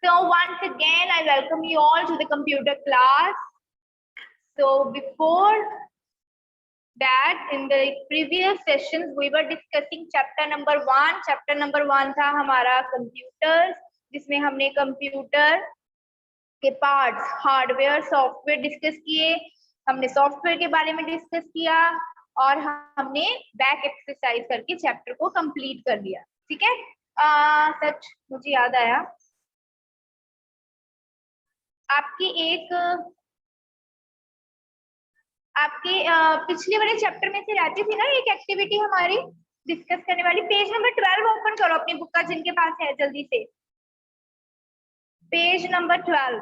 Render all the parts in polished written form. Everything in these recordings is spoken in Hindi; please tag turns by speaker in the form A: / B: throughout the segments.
A: So once again, I welcome you all to the computer class. So before that, in the previous sessions, we were discussing chapter number 1. Chapter number 1 था हमारा computers, जिसमें हमने कंप्यूटर के पार्ट्स, हार्डवेयर, सॉफ्टवेयर डिस्कस किए. हमने सॉफ्टवेयर के बारे में डिस्कस किया और हमने बैक एक्सरसाइज करके चैप्टर को कंप्लीट कर लिया. ठीक है. सच मुझे याद आया, आपके पिछले वाले चैप्टर में से रहती थी ना एक एक्टिविटी हमारी डिस्कस करने वाली. पेज नंबर 12 ओपन करो अपनी बुक का, जिनके पास है जल्दी से. Page number 12.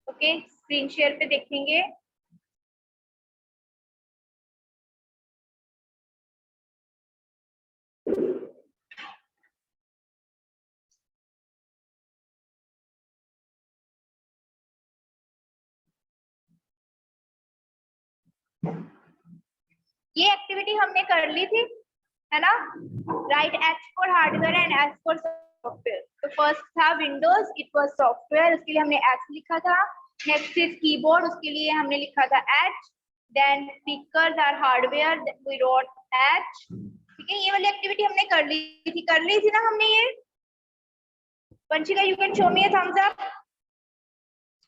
A: Okay, screen share पे देखेंगे. ये एक्टिविटी हमने कर ली थी, है ना. Right H for hardware and S for software. तो फर्स्ट था विंडोज, इट वाज सॉफ्टवेयर, उसके लिए हमने एस लिखा था. नेक्स्ट इज कीबोर्ड, उसके लिए हमने लिखा था H. Then speakers are hardware, we wrote H. ठीक है, ये वाली एक्टिविटी हमने कर ली थी ना हमने ये. Vanshika, you can show me a thumbs up.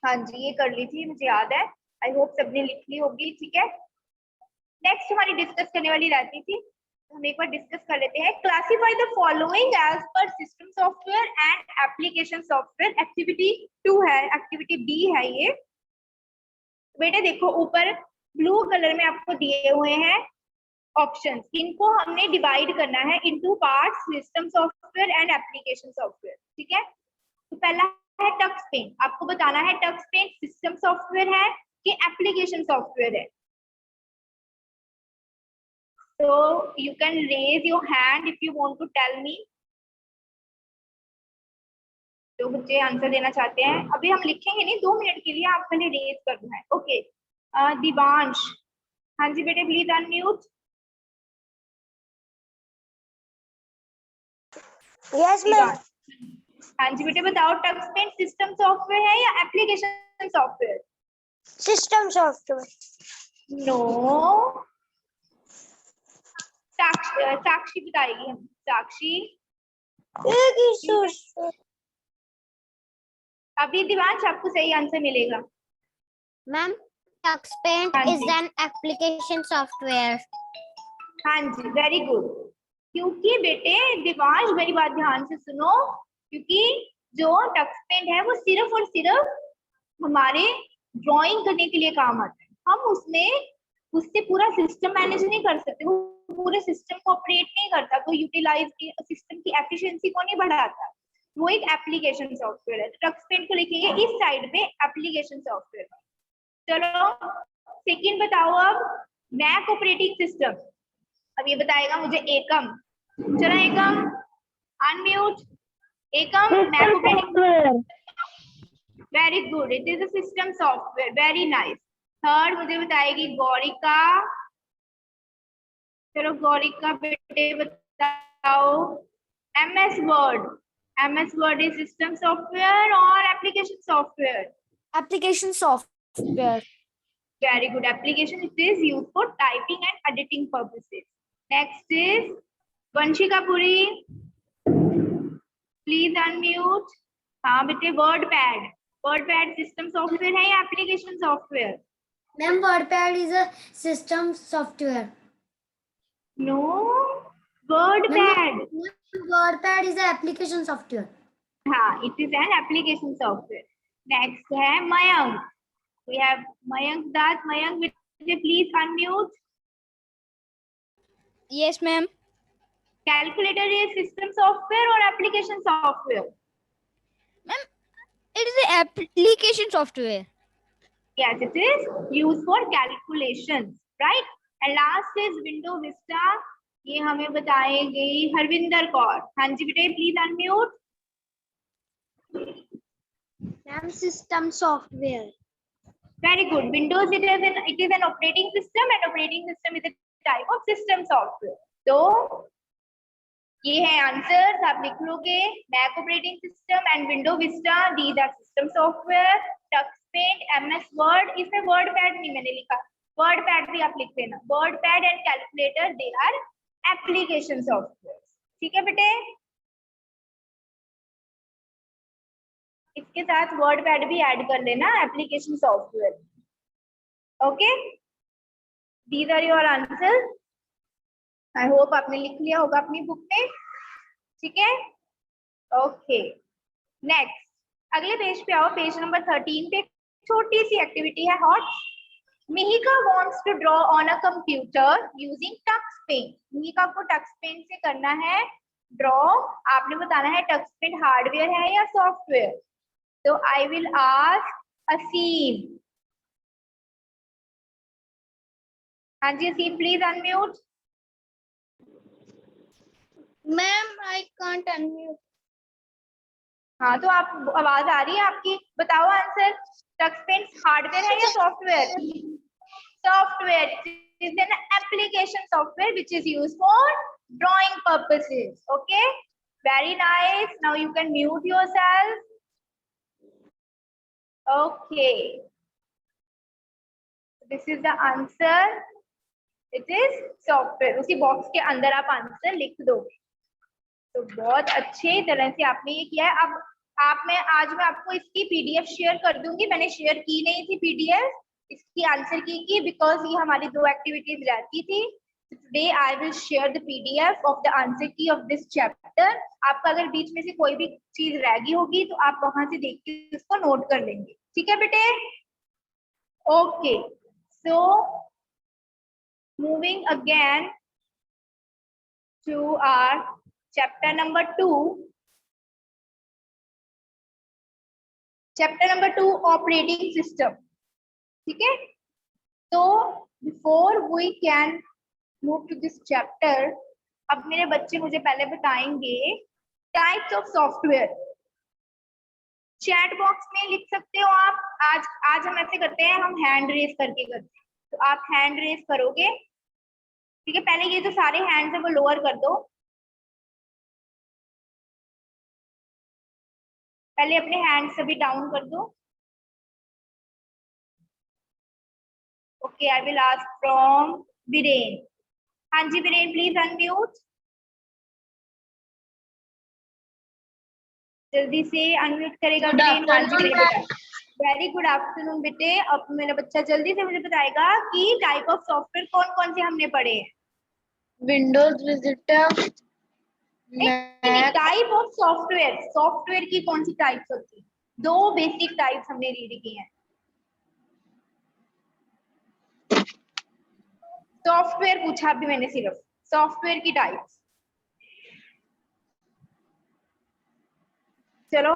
A: हाँ जी, ये कर ली थी, मुझे याद है. आई होप सबने लिख ली होगी. ठीक है. नेक्स्ट हमारी डिस्कस करने वाली रहती थी, हम एक बार डिस्कस कर लेते हैं. Classify the following as per system software and application software. Activity 2 है, एक्टिविटी बी है ये. बेटे देखो, ऊपर ब्लू कलर में आपको दिए हुए हैं ऑप्शंस. इनको हमने डिवाइड करना है into parts, system software and application software. ठीक है. तो पहला है टक्स पेंट. आपको बताना है टक्स पेंट सिस्टम सॉफ्टवेयर है कि एप्लीकेशन सॉफ्टवेयर है. So you can raise your hand if you want to tell me. तो बच्चे आंसर देना चाहते हैं. अभी हम लिखेंगे नहीं, 2 मिनट के लिए आप पहले रेज करना है. ओके. दिवांश, हाँ जी बेटे, प्लीज अनम्यूट.
B: Yes ma'am.
A: हाँ जी बेटे, बताओ टक्स पेंट सिस्टम सॉफ्टवेयर है या application software?
B: System software.
A: No, Sakshi बताएगी. हम साक्षी. अभी दिवांश आपको सही आंसर मिलेगा.
B: Ma'am, Tux Paint is an application software.
A: हाँ जी, वेरी गुड. क्योंकि बेटे दिवांश, मेरी बात ध्यान से सुनो, क्योंकि जो टक्स पेंट है वो सिर्फ और सिर्फ हमारे ड्राइंग करने के लिए काम आता है. हम उससे पूरा सिस्टम मैनेज नहीं कर सकते, वो पूरे सिस्टम को ऑपरेट नहीं करता, तो यूटिलाइज सिस्टम की एफिशिएंसी को नहीं बढ़ाता. वो एक एप्लीकेशन सॉफ्टवेयर है. टक्स पेंट को लिखेंगे इस साइड पे एप्लीकेशन सॉफ्टवेयर. चलो सेकंड बताओ. अब मैक ऑपरेटिंग सिस्टम. अब ये बताएगा मुझे एकम. चलो Ekam, unmute. Ekam, Mac operating. Very good, it is a system software. Very nice. Third मुझे बताएगी गौरिका. चलो गौरिका बेटे बताओ. MS Word. MS Word is system software और application software?
B: Application software.
A: Very good. Application, it is used for typing and editing purposes. Next is Vanshika Puri. Please unmute. हाँ बेटे, WordPad. WordPad सिस्टम सॉफ्टवेयर है या application software?
B: Ma'am, WordPad is a system software.
A: No, WordPad.
B: WordPad is an application software.
A: हाँ, it is an application software. Next है Mayank. We have Mayank Das. Mayank, will you please unmute?
B: Yes ma'am.
A: Calculator is system software or application software?
B: Ma'am, it is an application software.
A: Yes, it is used for calculations, right? And last is window Vista, ये हमें बताएंगे हरविंदर कौर। हाँ जी बेटे please unmute.
B: Ma'am system software.
A: Very good. Windows it is an operating system and operating system is a type of system software. तो ये है आंसर, आप लिख लोगे। Mac operating system and window vista, these are system software. Tux paint, MS word, इसमें वर्ड पैड नहीं मैंने लिखा, वर्ड पैड भी आप लिख लेना। Word pad and calculator they are application software. ठीक है बेटे, इसके साथ वर्ड पैड भी ऐड कर लेना, application software. Okay, these are your answer. I hope आपने लिख लिया होगा अपनी बुक में। ठीक है, ओके नेक्स्ट अगले पेज पे आओ। पेज नंबर 13 पे छोटी सी एक्टिविटी है hot. Mihika wants to draw on a computer using Tux paint. Mihika को टक्स पेंट से करना है ड्रॉ। आपने बताना है टक्स पेंट हार्डवेयर है या सॉफ्टवेयर। तो आई विल आस्क असीम। हाँ जी Asim please unmute.
B: Ma'am I can't unmute.
A: हाँ तो आप आवाज आ रही है आपकी, बताओ आंसर। टक्स पेंट हार्डवेयर है या software? Software is an application software which is used for drawing purposes. Okay, very nice. Now you can mute yourself. Okay, this is the answer. It is software. उसी बॉक्स के अंदर आप आंसर लिख दो। तो बहुत अच्छे तरह से आपने ये किया है। अब आज मैं आपको इसकी पीडीएफ शेयर कर दूंगी। मैंने शेयर की नहीं थी पीडीएफ इसकी आंसर की बिकॉज ये हमारी 2 एक्टिविटीज रहती थी। Today I will share the PDF of the answer की ऑफ दिस चैप्टर। आपका अगर बीच में से कोई भी चीज रह गई होगी तो आप वहां से देख के उसको नोट कर लेंगे। ठीक है बेटे, okay. So moving again to our chapter number 2। Chapter number 2 operating system. ठीक है, तो before we can move to this chapter, अब मेरे बच्चे मुझे पहले बताएंगे types of software. Chat box में लिख सकते हो आप। आज हम ऐसे करते हैं, हम हैंड रेस करके करते हैं। तो आप हैंड रेस करोगे। ठीक है, पहले ये जो सारे हैंड्स है वो लोअर कर दो। पहले अपने हैंड सभी डाउन कर दो। Okay, I will ask from Viren. हाँ जी वीरेन प्लीज अनम्यूट। जल्दी से अनम्यूट करेगा वीरेन। हाँ जी मेरे बेटा, वेरी गुड आफ्टरनून बेटे। अब मेरा बच्चा जल्दी से मुझे बताएगा कि टाइप ऑफ सॉफ्टवेयर कौन कौन से हमने पढ़े हैं।
B: Windows Vista,
A: type of software, software की कौन सी टाइप्स होती है? 2 बेसिक टाइप्स हमने रीड की हैं। सॉफ्टवेयर पूछा अभी मैंने, सिर्फ सॉफ्टवेयर की टाइप्स। चलो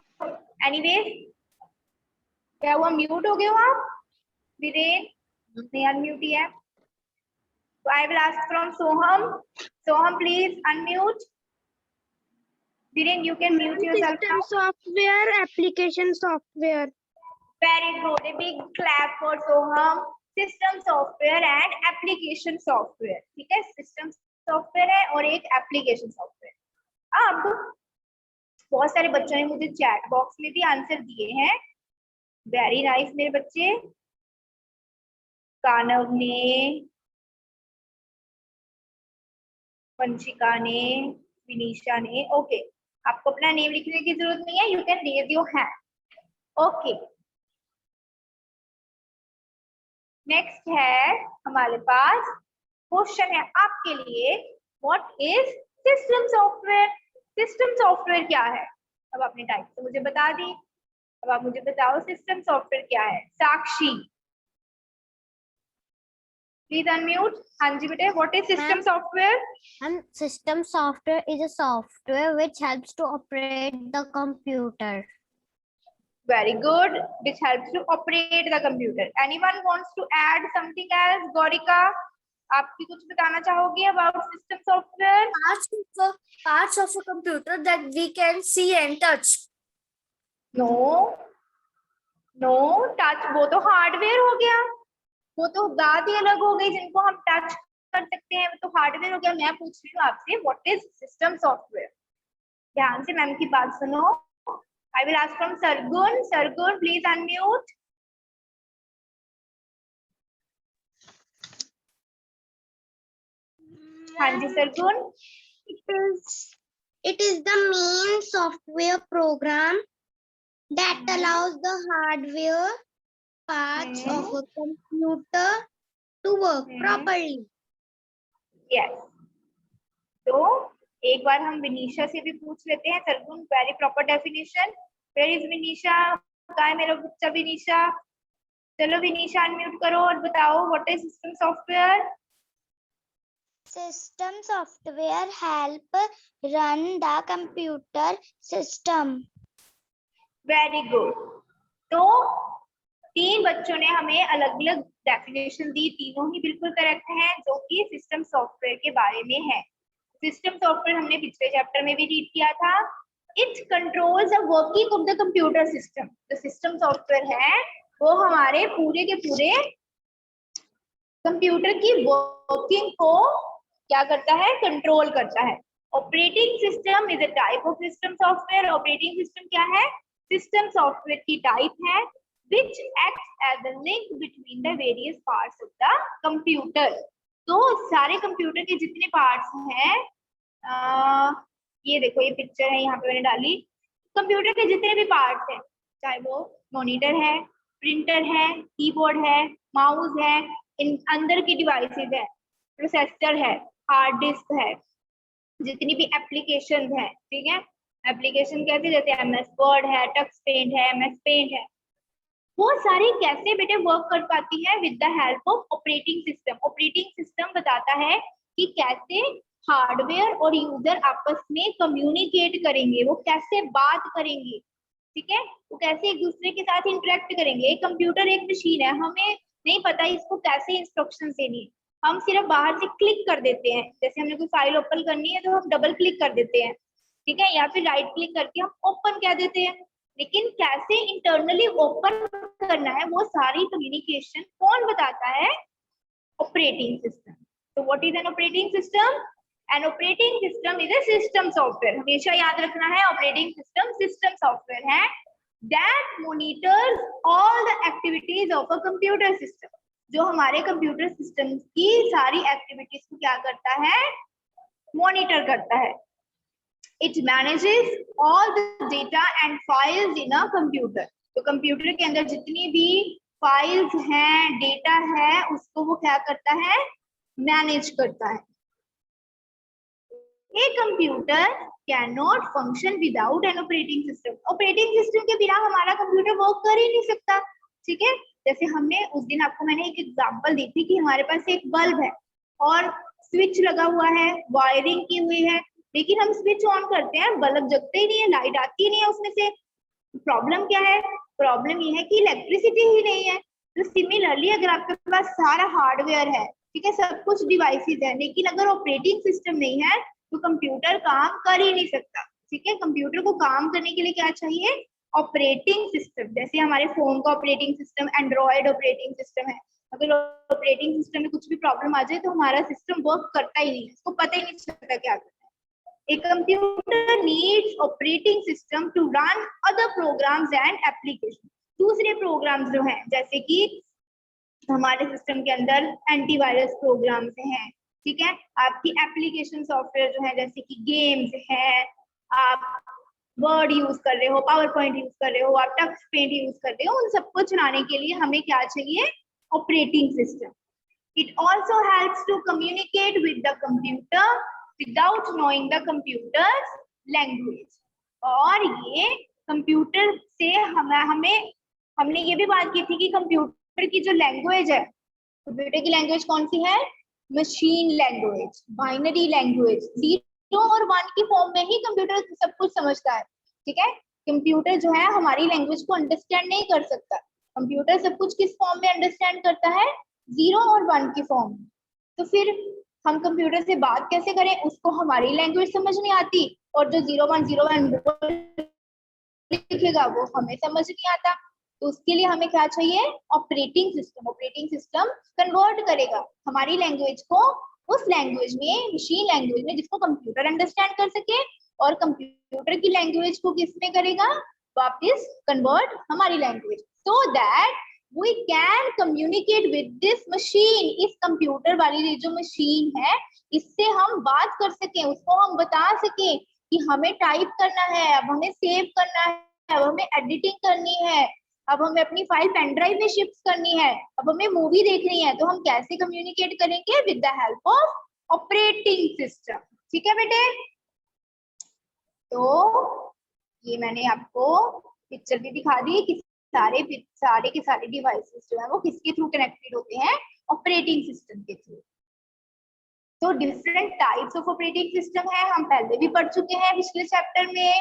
A: एनीवे, क्या हुआ, म्यूट हो गए हो आप? वीरेन नहीं अनम्यूट ही है। तो I will ask from Soham. Soham please unmute. Viren, you can mute yourself now.
B: System software, application software.
A: Very good. A big clap for Soham. System software and application software. ठीक है, सिस्टम सॉफ्टवेयर है और एक एप्लीकेशन सॉफ्टवेयर। अब बहुत सारे बच्चों ने मुझे चैट बॉक्स में भी आंसर दिए हैं। वेरी नाइस मेरे बच्चे। कानव ने, वंशिका ने, विनीशा ने। ओके, आपको अपना नेम लिखने की जरूरत नहीं है, you can raise your hand. Okay, next है हमारे पास क्वेश्चन है आपके लिए, what is system software? System software क्या है? अब आपने टाइप तो मुझे बता दी, अब आप मुझे बताओ सिस्टम सॉफ्टवेयर क्या है। साक्षी प्लीज अनम्यूट। हाँ जी बेटे, what is system software?
B: System software is a software which helps to operate the computer.
A: Very good, which helps to operate the computer. Anyone wants to add something else? Gorika? आप भी कुछ बताना चाहोगे about system software?
C: Parts of a computer that we can see and touch.
A: No no, touch वो तो हार्डवेयर हो गया, वो तो बात ही अलग हो गई, जिनको हम टच कर सकते हैं वो तो हार्डवेयर हो गया। मैं पूछ रही हूँ आपसे व्हाट इज सिस्टम सॉफ्टवेयर। ध्यान से मैम की बात सुनो। I will ask from Sargun. Sargun please unmute. हाँ जी Sargun.
B: It is the main software program that allows the hardware parts of a computer to work properly.
A: Yes, तो एक बार हम विनीशा से भी पूछ लेते हैं। Sargun very proper definition. Where is Vinisha? कहाँ है मेरा बच्चा विनीशा? चलो विनीशा अनम्यूट करो और बताओ what is system software.
B: System software help run the computer system.
A: Very good. तो तीन बच्चों ने हमें अलग अलग डेफिनेशन दी, तीनों ही बिल्कुल करेक्ट हैं, जो कि सिस्टम सॉफ्टवेयर के बारे में है। सिस्टम सॉफ्टवेयर हमने पिछले चैप्टर में भी रीड किया था। It controls the working of the computer system. जो सिस्टम सॉफ्टवेयर है वो हमारे पूरे के पूरे कंप्यूटर की वर्किंग को क्या करता है? कंट्रोल करता है। Operating system is a type of system software. Operating system क्या है? सिस्टम सॉफ्टवेयर की टाइप है which acts as the link between the various parts of the computer. तो सारे कंप्यूटर के जितने पार्ट्स हैं, ये देखो ये पिक्चर है यहाँ पे मैंने डाली। कंप्यूटर के जितने भी पार्ट्स हैं, चाहे वो मॉनिटर है, प्रिंटर है, कीबोर्ड है, माउस है, इन अंदर की डिवाइसेस है, प्रोसेसर है, हार्ड डिस्क है, जितनी भी एप्लीकेशन है, ठीक है, एप्लीकेशन कैसे, जैसे MS वर्ड है, टक्स पेंट है, MS पेंट है, वो सारी कैसे बेटे वर्क कर पाती है? With the help of operating system. Operating system बताता है कि कैसे हार्डवेयर और यूजर आपस में कम्युनिकेट करेंगे, वो कैसे बात करेंगे, ठीक है, वो कैसे एक दूसरे के साथ इंटरेक्ट करेंगे। एक कंप्यूटर एक मशीन है, हमें नहीं पता इसको कैसे इंस्ट्रक्शन देनी है, हम सिर्फ बाहर से क्लिक कर देते हैं। जैसे हमने कोई फाइल ओपन करनी है तो हम डबल क्लिक कर देते हैं, ठीक है, या फिर राइट क्लिक करके हम ओपन कह देते हैं। लेकिन कैसे इंटरनली ओपन करना है वो सारी कम्युनिकेशन कौन बताता है? Operating system. तो what is an operating system? An operating system is a system software. हमेशा याद रखना है, ऑपरेटिंग सिस्टम सिस्टम सॉफ्टवेयर है that monitors all the activities of a computer system. जो हमारे कंप्यूटर सिस्टम की सारी एक्टिविटीज को क्या करता है? मॉनिटर करता है। It manages all the data and files in a computer. तो कंप्यूटर के अंदर जितनी भी फाइल्स हैं, डेटा है, उसको वो क्या करता है? मैनेज करता है। A computer cannot function without an operating system. Operating system के बिना हमारा कंप्यूटर वर्क कर ही नहीं सकता, ठीक है। जैसे हमने उस दिन आपको मैंने एक एग्जांपल दी थी कि हमारे पास एक बल्ब है और स्विच लगा हुआ है, वायरिंग की हुई है, लेकिन हम स्विच ऑन करते हैं, बल्ब जगते ही नहीं है, लाइट आती ही नहीं है उसमें से। प्रॉब्लम क्या है? प्रॉब्लम ये है कि इलेक्ट्रिसिटी ही नहीं है। तो सिमिलरली अगर आपके पास सारा हार्डवेयर है, ठीक है, सब कुछ डिवाइसेस है, लेकिन अगर ऑपरेटिंग सिस्टम नहीं है तो कंप्यूटर काम कर ही नहीं सकता, ठीक है। कंप्यूटर को काम करने के लिए क्या चाहिए? Operating system. जैसे हमारे फोन का operating system Android operating system है, अगर ऑपरेटिंग सिस्टम में कुछ भी प्रॉब्लम आ जाए तो हमारा सिस्टम वर्क करता ही नहीं है, उसको पता ही नहीं चलता क्या करना है। A computer needs operating system to run other programs and applications. दूसरे प्रोग्राम्स जो हैं, जैसे कि हमारे सिस्टम के अंदर एंटीवायरस प्रोग्राम्स हैं, ठीक है, आपकी एप्लीकेशन सॉफ्टवेयर जो है, जैसे कि गेम्स हैं, आप वर्ड यूज कर रहे हो, पावर पॉइंट यूज कर रहे हो, आप टक्स पेंट यूज कर रहे हो, उन सबको चलाने के लिए हमें क्या चाहिए? Operating system. It also helps to communicate with the computer without knowing the computer's language. और ये कंप्यूटर से हमने ये भी बात की थी कि कंप्यूटर की जो लैंग्वेज है, कंप्यूटर की लैंग्वेज कौन सी है? मशीन लैंग्वेज, बाइनरी लैंग्वेज, 0 और 1 की फॉर्म में ही कंप्यूटर सब कुछ समझता है, ठीक है। कंप्यूटर जो है हमारी लैंग्वेज को अंडरस्टैंड नहीं कर सकता। कंप्यूटर सब कुछ किस फॉर्म में अंडरस्टैंड करता है? 0 और 1 की फॉर्म। तो फिर हम कंप्यूटर से बात कैसे करें, उसको हमारी लैंग्वेज समझ नहीं आती, और जो 0101 लिखेगा वो हमें समझ नहीं आता। तो उसके लिए हमें क्या चाहिए, operating system. Operating system convert करेगा हमारी लैंग्वेज को उस लैंग्वेज में, मशीन लैंग्वेज में, जिसको कंप्यूटर अंडरस्टैंड कर सके, और कंप्यूटर की लैंग्वेज को किस में करेगा, वापस कन्वर्ट हमारी language, so that we can communicate with this machine. इस कंप्यूटर वाली जो मशीन है, इससे हम बात कर सके, उसको हम बता सके कि हमें टाइप करना है, अब हमें सेव करना है, अब हमें एडिटिंग करनी है, अब हमें अपनी फाइल पेन ड्राइव में शिफ्ट करनी है, अब हमें मूवी देखनी है, तो हम कैसे कम्युनिकेट करेंगे, with the help of operating system. ठीक है बेटे, तो ये मैंने आपको पिक्चर भी दिखा दी कि सारे के सारे डिवाइसेस जो है वो किसके थ्रू कनेक्टेड होते हैं, ऑपरेटिंग सिस्टम के थ्रू। तो different types of operating system है, हम पहले भी पढ़ चुके हैं पिछले चैप्टर में।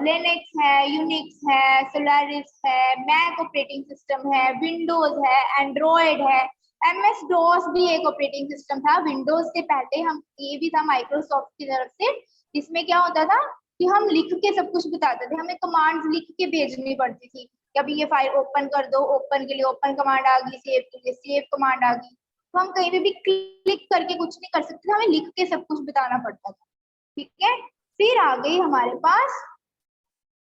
A: लिनक्स है, यूनिक्स है, सोलारिस है, मैक ऑपरेटिंग सिस्टम है, विंडोज है, एंड्रॉयड है, MS डॉस भी एक ऑपरेटिंग सिस्टम था। विंडोज से पहले हम ये भी था माइक्रोसॉफ्ट की तरफ से, जिसमें क्या होता था कि हम लिख के सब कुछ बताते थे, हमें कमांड्स लिख के भेजनी पड़ती थी, कभी ये फाइल ओपन कर दो, ओपन के लिए ओपन कमांड आ गई, सेव के लिए सेव कमांड आ गई। तो हम कहीं पे भी क्लिक करके कुछ नहीं कर सकते, हमें लिख के सब कुछ बताना पड़ता था। ठीक है, फिर आ गई हमारे पास,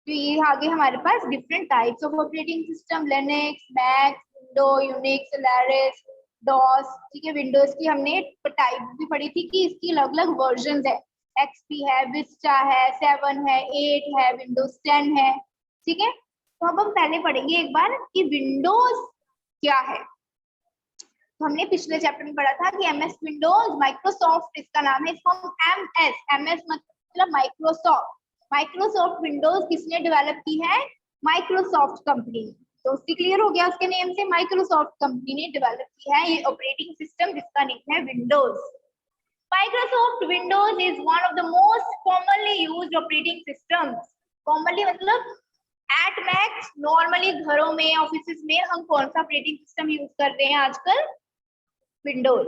A: तो ये आगे हमारे पास different types of operating system, Linux, Mac, window, Unix, Solaris, DOS. ठीक है, विंडोज की हमने टाइप भी पढ़ी थी कि इसकी अलग अलग वर्जन है, XP है, विस्टा है, 7 है, 8 है, विंडोज 10 है। ठीक है, तो अब हम पहले पढ़ेंगे एक बार कि विंडोज क्या है। तो हमने पिछले चैप्टर में पढ़ा था कि MS विंडोज, माइक्रोसॉफ्ट इसका नाम है, इसको हम MS मतलब माइक्रोसॉफ्ट। माइक्रोसॉफ्ट विंडोज किसने डेवलप की है, माइक्रोसॉफ्ट कंपनी। तो उससे क्लियर हो गया, उसके नेम से माइक्रोसॉफ्ट कंपनी ने डेवलप की है ये ऑपरेटिंग सिस्टम, जिसका नेम है Windows. Microsoft Windows is one of the most commonly used operating systems. Commonly मतलब एट मैक्स, नॉर्मली घरों में, ऑफिस में हम कौन सा ऑपरेटिंग सिस्टम यूज करते हैं आजकल, Windows.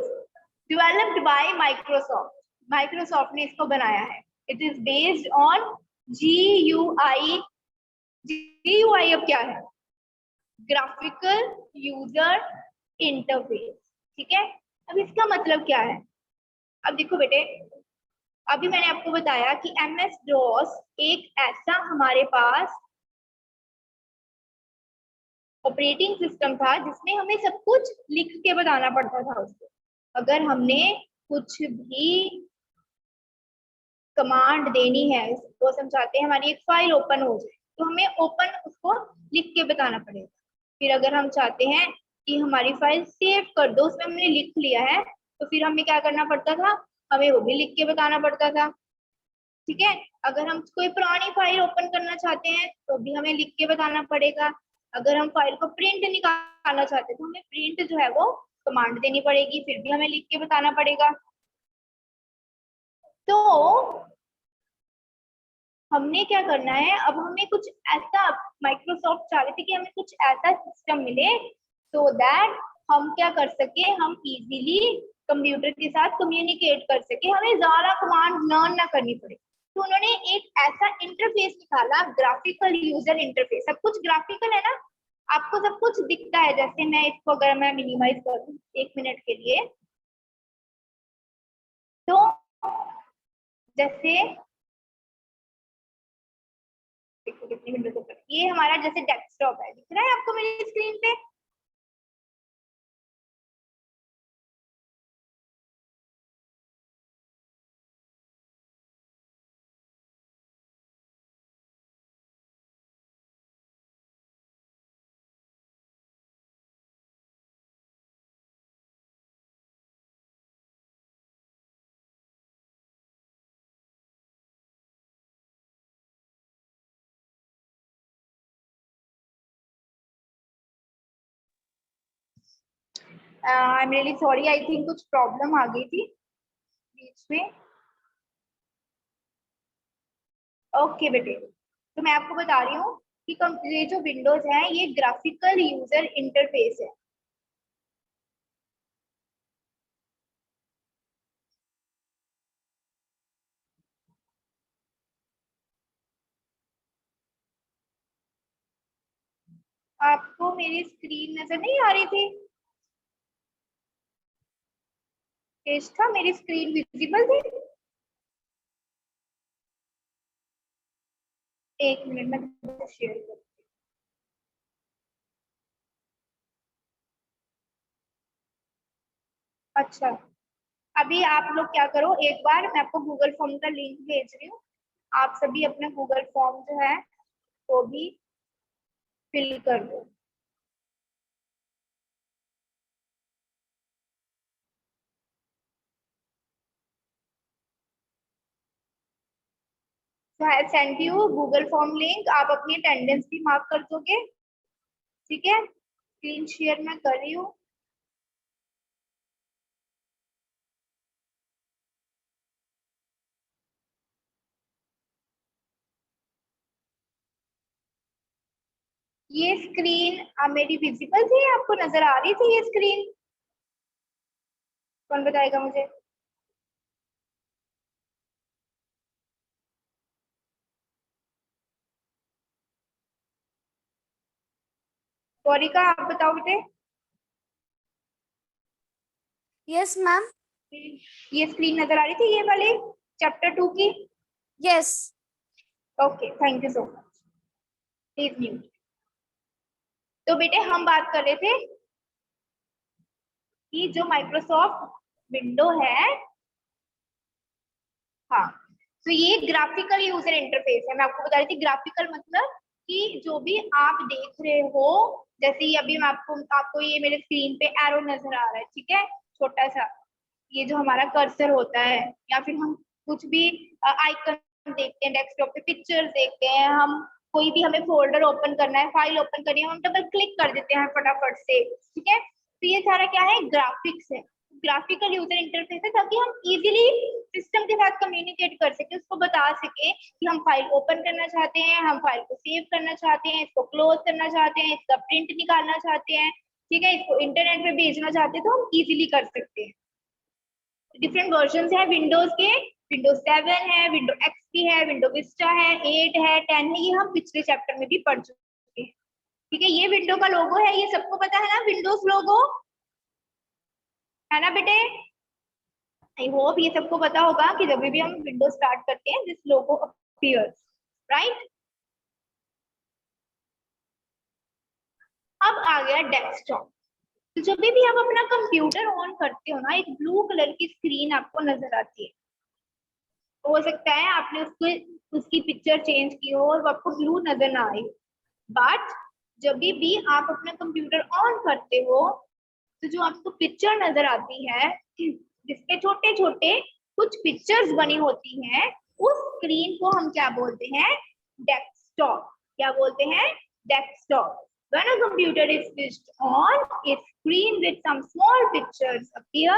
A: Developed by Microsoft, Microsoft ने इसको बनाया है। It is based on GUI। GUI अब क्या है, ग्राफिकल यूजर इंटरफेस। ठीक है, अब इसका मतलब क्या है, अब देखो बेटे, अभी मैंने आपको बताया कि MS DOS एक ऐसा हमारे पास ऑपरेटिंग सिस्टम था जिसमें हमें सब कुछ लिख के बताना पड़ता था उसको। अगर हमने कुछ भी कमांड देनी है, वो हम चाहते हैं हमारी एक फाइल ओपन हो जाए, तो हमें ओपन उसको लिख के बताना पड़ेगा। फिर अगर हम चाहते हैं कि हमारी फाइल सेव कर दो, उसमें हमने लिख लिया है, तो फिर हमें क्या करना पड़ता था, हमें वो भी लिख के बताना पड़ता था। ठीक है, अगर हम कोई पुरानी फाइल ओपन करना चाहते हैं तो भी हमें लिख के बताना पड़ेगा। अगर हम फाइल को प्रिंट निकालना चाहते हैं तो हमें प्रिंट जो है वो कमांड देनी पड़ेगी, फिर भी हमें लिख के बताना पड़ेगा। तो हमने क्या करना है, अब हमें कुछ ऐसा, माइक्रोसॉफ्ट चाह रही थी कि हमें कुछ ऐसा सिस्टम मिले सो दैट हम क्या कर सके, हम इजीली कंप्यूटर के साथ कम्युनिकेट कर सके, हमें ज्यादा कमांड लर्न ना करनी पड़े। तो उन्होंने एक ऐसा इंटरफेस निकाला, ग्राफिकल यूजर इंटरफेस। सब कुछ ग्राफिकल है ना, आपको सब कुछ दिखता है। जैसे मैं इसको अगर मैं मिनिमाइज करूँ 1 मिनट के लिए, तो जैसे देखो कितनी विंडोज ओपन, ये हमारा जैसे डेस्कटॉप है, दिख रहा है आपको मेरी स्क्रीन पे। I am really sorry, I think कुछ प्रॉब्लम आ गई थी बीच में। ओके बेटे, तो मैं आपको बता रही हूँ कि ये जो विंडोज है ये ग्राफिकल यूजर इंटरफेस है। आपको मेरी स्क्रीन नजर नहीं आ रही थी? पेज था, मेरी स्क्रीन विजिबल थी? एक मिनट में शेयर कर। अच्छा, अभी आप लोग क्या करो, एक बार मैं आपको गूगल फॉर्म का लिंक भेज रही हूँ, आप सभी अपना गूगल फॉर्म जो है वो भी फिल कर दो। So I sent you Google form link, आप अपनी अटेंडेंस भी मार्क कर दोगे, ठीक है? स्क्रीन शेयर मैं कर रही हूँ। ये स्क्रीन मेरी विजिबल थी, आपको नजर आ रही थी ये स्क्रीन? कौन बताएगा मुझे? गौरिका आप बताओ बेटे।
C: Yes, ma'am.
A: ये स्क्रीन नजर आ रही थी, ये वाली चैप्टर 2 की?
C: Yes.
A: Okay, thank you so much. Please mute. तो बेटे हम बात कर रहे थे कि जो माइक्रोसॉफ्ट विंडो है, हाँ, तो ये ग्राफिकल यूजर इंटरफेस है। मैं आपको बता रही थी ग्राफिकल मतलब कि जो भी आप देख रहे हो, जैसे ही अभी मैं आपको ये मेरे स्क्रीन पे एरो नजर आ रहा है, ठीक है, छोटा सा, ये जो हमारा कर्सर होता है, या फिर हम कुछ भी आइकन देखते हैं डेस्कटॉप पे, पिक्चर्स देखते हैं, हम कोई भी हमें फोल्डर ओपन करना है, फाइल ओपन करनी है, हम डबल क्लिक कर देते हैं फटाफट से, ठीक है? तो ये सारा क्या है? ग्राफिक्स है, ग्राफिकल यूजर इंटरफेस है, ताकि हम इजीली सिस्टम के साथ कम्युनिकेट कर सके, उसको बता सके कि हम फाइल ओपन करना चाहते हैं, हम फाइल को सेव करना चाहते हैं, इसको क्लोज करना चाहते हैं, इसका प्रिंट निकालना चाहते हैं, ठीक है, इसको इंटरनेट पे भेजना चाहते हैं, तो हम इजीली कर सकते हैं। डिफरेंट वर्जन है विंडोज के, विंडोज 7 है, विंडो एक्सपी है, विंडो विस्टा है, 8 है, 10 है, ये हम पिछले चैप्टर में भी पढ़ चुके हैं, ठीक है? ये विंडो का लोगो है, ये सबको पता है ना, विंडोज लोगो है ना बेटे? आई होप ये सबको पता होगा कि जब भी हम विंडो स्टार्ट करते हैं दिस लोगो अपीयर्स, राइट? अब आ गया डेस्कटॉप। तो जब भी आप अपना कंप्यूटर ऑन करते हो ना, एक ब्लू कलर की स्क्रीन आपको नजर आती है। हो सकता है आपने उसको उसकी पिक्चर चेंज की हो और वो आपको ब्लू नजर ना आई, बट जब भी आप अपना कंप्यूटर ऑन करते हो तो जो आपको पिक्चर नजर आती है, जिसके छोटे छोटे कुछ पिक्चर्स बनी होती हैं, उस स्क्रीन को हम क्या बोलते हैं? डेस्कटॉप। क्या बोलते हैं? Desktop. When a computer is switched on, a screen with some small pictures appear.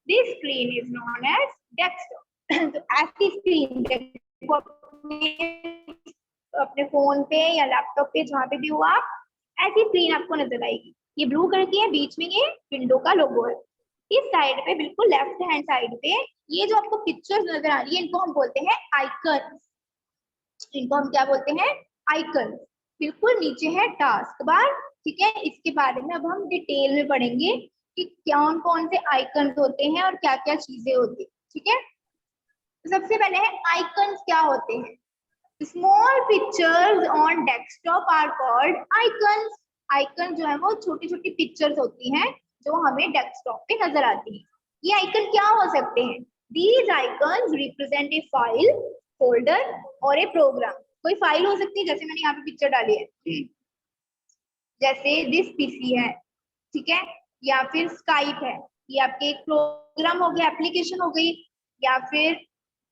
A: This screen is known as desktop. तो ऐसी स्क्रीन अपने फोन पे या लैपटॉप पे जहाँ पे भी हो आप, ऐसी स्क्रीन आपको नजर आएगी। ये ब्लू कलर की है, बीच में ये विंडो का लोगो है। इस साइड पे बिल्कुल लेफ्ट हैंड साइड पे ये जो आपको पिक्चर्स नजर आ रही है, इनको हम बोलते हैं आइकन। इनको हम क्या बोलते हैं? आइकन। बिल्कुल नीचे है टास्क बार, ठीक है? इसके बारे में अब हम डिटेल में पढ़ेंगे कि कौन कौन से आइकन होते हैं और क्या क्या चीजें होती है, ठीक है? तो सबसे पहले है आइकन्स क्या होते हैं। Small pictures on desktop are called icons. Icon जो है वो छोटी छोटी पिक्चर्स होती हैं जो हमें डेस्कटॉप पे नजर आती है। ये आइकन क्या हो सकते हैं? These icons represent a file, folder और ए प्रोग्राम। कोई फाइल हो सकती है, जैसे मैंने यहाँ पे पिक्चर डाली है, जैसे दिस पीसी है, ठीक है, या फिर स्काइप है, ये आपके एक प्रोग्राम हो गया, एप्लीकेशन हो गई, या फिर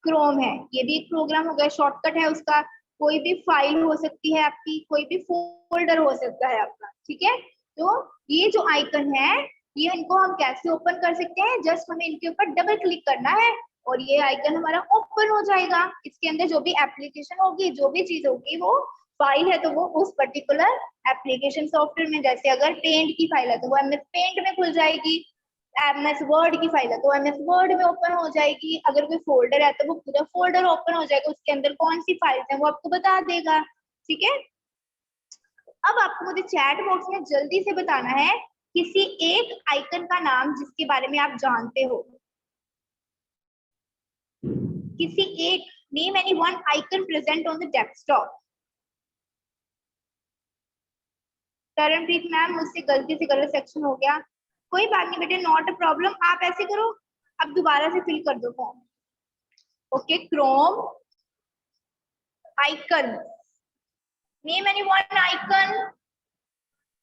A: क्रोम है, ये भी एक प्रोग्राम हो गया, शॉर्टकट है उसका। कोई भी फाइल हो सकती है आपकी, कोई भी फोल्डर हो सकता है आपका, ठीक है? तो ये जो आइकन है, ये इनको हम कैसे ओपन कर सकते हैं? जस्ट हमें इनके ऊपर डबल क्लिक करना है और ये आइकन हमारा ओपन हो जाएगा। इसके अंदर जो भी एप्लीकेशन होगी, जो भी चीज होगी, वो फाइल है तो वो उस पर्टिकुलर एप्लीकेशन सॉफ्टवेयर में, जैसे अगर पेंट की फाइल है तो वो एमएस पेंट में खुल जाएगी, एमएस वर्ड की फाइल है तो एमएस वर्ड में ओपन हो जाएगी, अगर कोई फोल्डर है तो वो पूरा फोल्डर ओपन हो जाएगा, उसके अंदर कौन सी फाइल्स है वो आपको बता देगा, ठीक है? अब आपको मुझे चैट बॉक्स में जल्दी से बताना है किसी एक आइकन का नाम जिसके बारे में आप जानते हो। किसी एक, name any one icon present on the desktop. Karanpreet ma'am, मुझसे गलती से गलत सेक्शन हो गया, कोई बात नहीं बेटे, नॉट अ प्रॉब्लम। आप ऐसे करो, अब दोबारा से फिल कर दो form. Okay, chrome icon, name any one icon.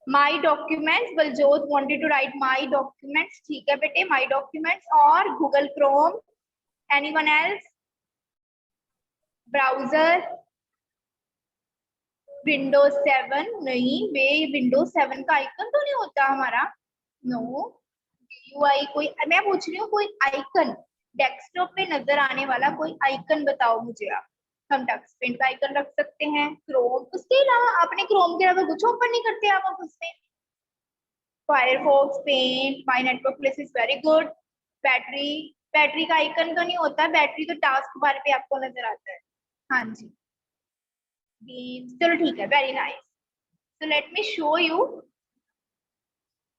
A: My documents, Baljot wanted to write my documents, ठीक है बेटे, माई डॉक्यूमेंट्स। और Google Chrome, anyone else? Browser, Windows 7, नहीं वे विंडोज 7 का आइकन तो नहीं होता हमारा, नो। यूआई, कोई, मैं पूछ रही हूँ कोई आइकन डेस्कटॉप पे नजर आने वाला कोई आइकन बताओ मुझे आप। हम टच पेंट का आइकन रख सकते हैं, क्रोम, उसके अलावा आपने क्रोम के अलावा कुछ ओपन नहीं करते आप उसमें। Firefox, paint, my network place is very good. Battery, battery का आइकन तो नहीं होता, बैटरी तो टास्क बार पे आपको नजर आता है। हाँ जी, चलो ठीक है, वेरी नाइस। तो लेट मी शो यू।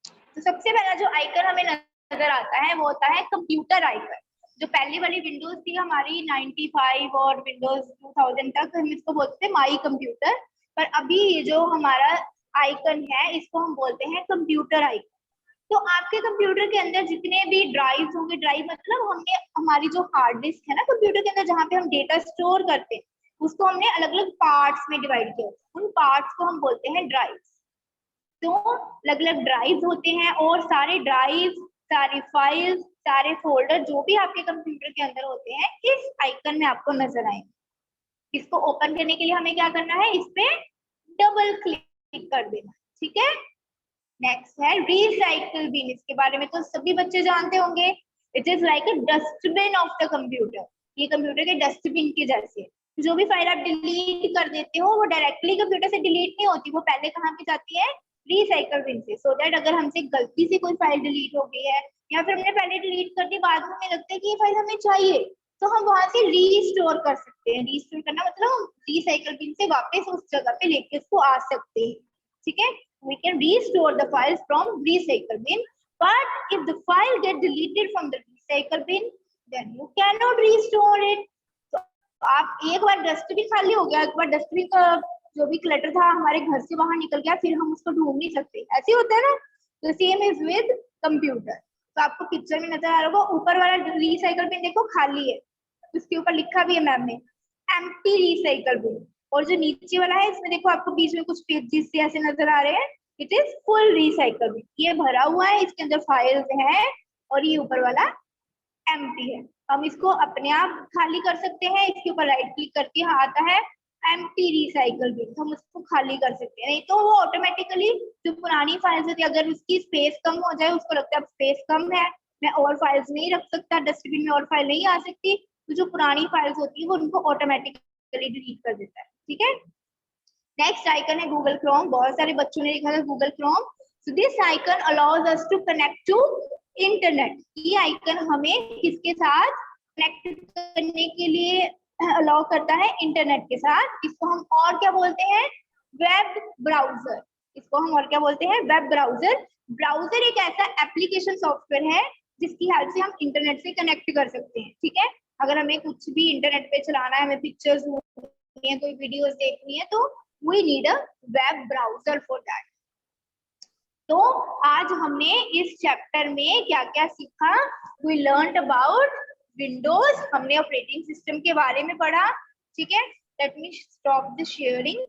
A: तो सबसे पहला जो आइकन हमें नजर आता है वो होता है कंप्यूटर आइकन। जो पहली वाली विंडोज थी हमारी 95 और विंडोज 2000 तक, हम इसको बोलते थे माई कंप्यूटर। पर अभी ये जो हमारा आइकन है इसको हम बोलते हैं कंप्यूटर आइकन। तो आपके कंप्यूटर के अंदर जितने भी ड्राइव होंगे, ड्राइव मतलब हमने हमारी जो हार्ड डिस्क है ना कंप्यूटर के अंदर जहाँ पे हम डेटा स्टोर करते हैं, उसको हमने अलग अलग पार्ट्स में डिवाइड किया। उन पार्ट्स को हम बोलते हैं ड्राइव। तो अलग अलग ड्राइव होते हैं और सारे ड्राइव, सारी फाइल्स, सारे फोल्डर जो भी आपके कंप्यूटर के अंदर होते हैं इस आइकन में आपको नजर आएंगे। इसको ओपन करने के लिए हमें क्या करना है, इस पे डबल क्लिक कर देना, ठीक है। नेक्स्ट है रिसाइकल बिन, इसके बारे में तो सभी बच्चे जानते होंगे। It is like a dustbin of the computer. ये कंप्यूटर के डस्टबिन के जैसे, जो भी फाइल आप डिलीट कर देते हो वो डायरेक्टली कंप्यूटर से डिलीट नहीं होती, वो पहले कहाँ पे जाती है, रिसाइकल बिन से। सो दैट अगर हमसे गलती से कोई फाइल डिलीट हो गई है या फिर हमने पहले डिलीट कर दी, बाद में हमें लगता है कि ये फाइल हमें चाहिए, तो हम वहां से रीस्टोर कर सकते हैं। रीस्टोर करना मतलब हम रिसाइकल बिन से वापस उस जगह पे लेके उसको आ सकते हैं, ठीक है। We can restore the files from recycle bin, but if the file get deleted from the recycle bin, then you cannot restore it. तो आप एक बार डस्टबिन खाली हो गया, एक बार डस्टबिन का जो भी क्लटर था हमारे घर से बाहर निकल गया, फिर हम उसको ढूंढ नहीं सकते, ऐसे होता है ना। तो सेम इज विद कंप्यूटर। तो आपको पिक्चर में नजर आ रहा होगा, ऊपर वाला रिसाइकल बिन देखो खाली है, उसके ऊपर लिखा भी है मैम ने एम्प्टी रिसाइकल बिन। और जो नीचे वाला है इसमें देखो आपको बीच में कुछ पेजेस से ऐसे नजर आ रहे हैं, it is full recycle bin. ये भरा हुआ है, इसके अंदर फाइल्स हैं और ये ऊपर वाला एम्प्टी है। हम इसको अपने आप खाली कर सकते हैं, इसके ऊपर राइट क्लिक करके आता है एम्प्टी रिसाइकल बिन, तो हम उसको खाली कर सकते हैं। नहीं तो वो ऑटोमेटिकली जो पुरानी फाइल्स होती है, अगर उसकी स्पेस कम हो जाए, उसको लगता है अब स्पेस कम है, मैं और फाइल्स नहीं रख सकता, डस्टबिन में और फाइल नहीं आ सकती, तो जो पुरानी फाइल्स होती है वो उनको ऑटोमेटिकली डिलीट कर देता है, ठीक है। नेक्स्ट आइकन है गूगल क्रोम। बहुत सारे बच्चों ने लिखा था Google Chrome. So this icon allows us to connect to internet. ये आइकन हमें किसके साथ कनेक्ट करने के लिए अलाउ करता है, इंटरनेट के साथ। इसको हम और क्या बोलते हैं, वेब ब्राउजर। इसको हम और क्या बोलते हैं, वेब ब्राउजर। ब्राउजर एक ऐसा एप्लीकेशन सॉफ्टवेयर है जिसकी हेल्प से हम इंटरनेट से कनेक्ट कर सकते हैं, ठीक है। अगर हमें कुछ भी इंटरनेट पे चलाना है, हमें पिक्चर्स देखनी है, कोई वीडियोस देखनी है, तो we need a web browser for that. तो आज हमने इस चैप्टर में क्या क्या सीखा, we learned about Windows, हमने ऑपरेटिंग सिस्टम के बारे में पढ़ा, ठीक है। Let me stop the sharing.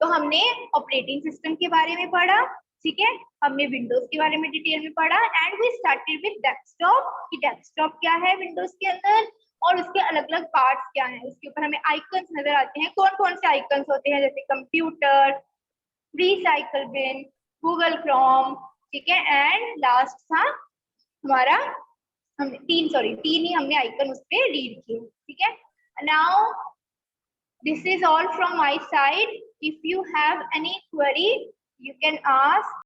A: तो हमने ऑपरेटिंग सिस्टम के बारे में पढ़ा, ठीक है। हमने विंडोज के बारे में डिटेल में पढ़ा and we started with desktop, कि डेस्कटॉप क्या है विंडोज के अंदर और उसके अलग अलग पार्ट्स क्या हैं। उसके ऊपर हमें आइकन्स नजर आते हैं, कौन कौन से आइकन्स होते हैं, जैसे computer, recycle bin, Google Chrome, ठीक है। एंड लास्ट था हमारा, हमने तीन ही हमने आइकन उस पर रीड किए, ठीक है। Now this is all from my side. If you have any query, you can ask.